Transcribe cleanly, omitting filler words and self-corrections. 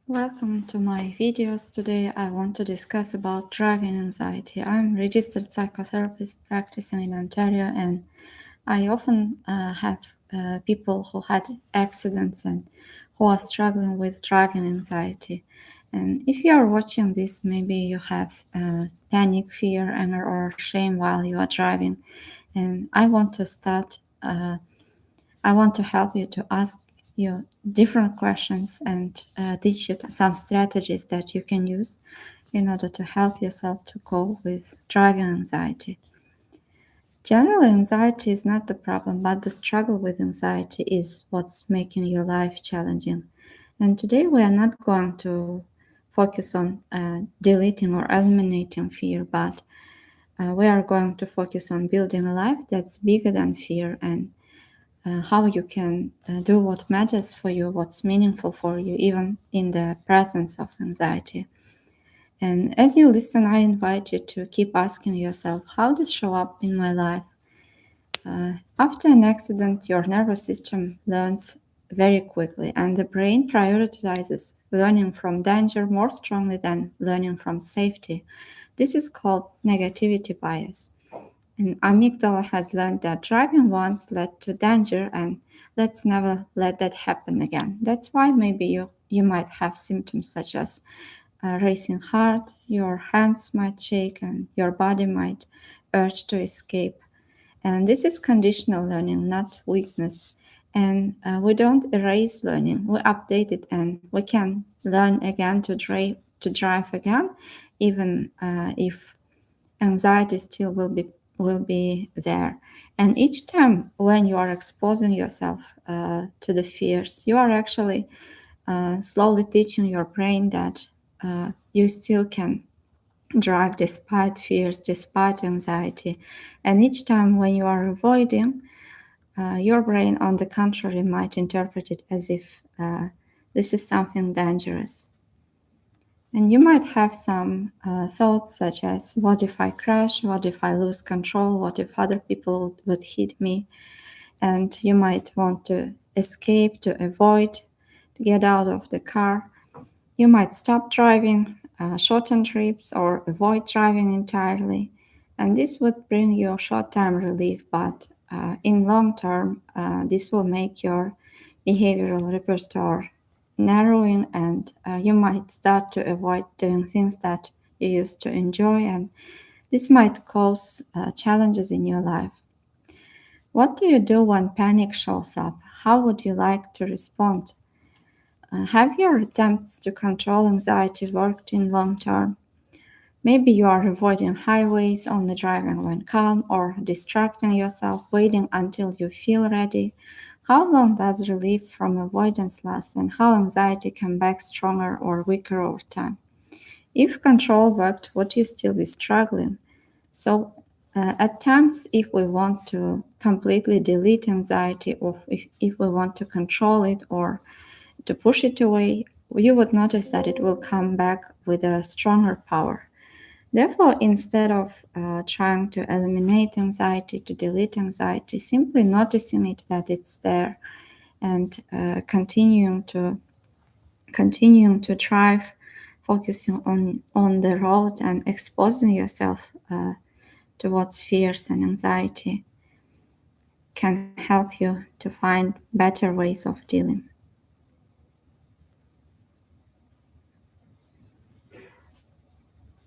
Welcome to my videos. Today I want to discuss about driving anxiety. I'm a registered psychotherapist practicing in Ontario, and I often have people who had accidents and who are struggling with driving anxiety. And if you are watching this, maybe you have panic, fear, anger, or shame while you are driving. And I want to start I want to help you to ask you different questions and teach you some strategies that you can use in order to help yourself to cope with driving anxiety. Generally, anxiety is not the problem, but the struggle with anxiety is what's making your life challenging. And today we are not going to focus on deleting or eliminating fear, but we are going to focus on building a life that's bigger than fear and how you can do what matters for you, what's meaningful for you, even in the presence of anxiety. And as you listen, I invite you to keep asking yourself, how does show up in my life? After an accident, your nervous system learns very quickly, and the brain prioritizes learning from danger more strongly than learning from safety. This is called negativity bias. And amygdala has learned that driving once led to danger, and let's never let that happen again. That's why maybe you might have symptoms such as racing heart, your hands might shake, and your body might urge to escape. And this is conditional learning, not weakness. And we don't erase learning, we update it, and we can learn again to drive again, even if anxiety still will be there. And each time when you are exposing yourself to the fears, you are actually slowly teaching your brain that you still can drive despite fears, despite anxiety. And each time when you are avoiding, your brain, on the contrary, might interpret it as if this is something dangerous. And you might have some thoughts such as, what if I crash? What if I lose control? What if other people would hit me? And you might want to escape, to avoid, to get out of the car. You might stop driving, shorten trips, or avoid driving entirely. And this would bring you short-term relief, but in long term, this will make your behavioral repertoire narrowing, and you might start to avoid doing things that you used to enjoy, and this might cause challenges in your life. What do you do when panic shows up? How would you like to respond? Have your attempts to control anxiety worked in long term? Maybe you are avoiding highways, only driving when calm, or distracting yourself, waiting until you feel ready. How long does relief from avoidance last, and how anxiety come back stronger or weaker over time? If control worked, would you still be struggling? So, at times, if we want to completely delete anxiety, or if we want to control it or to push it away, you would notice that it will come back with a stronger power. Therefore, instead of trying to eliminate anxiety, to delete anxiety, simply noticing it that it's there and continuing to drive, focusing on the road and exposing yourself towards fears and anxiety can help you to find better ways of dealing.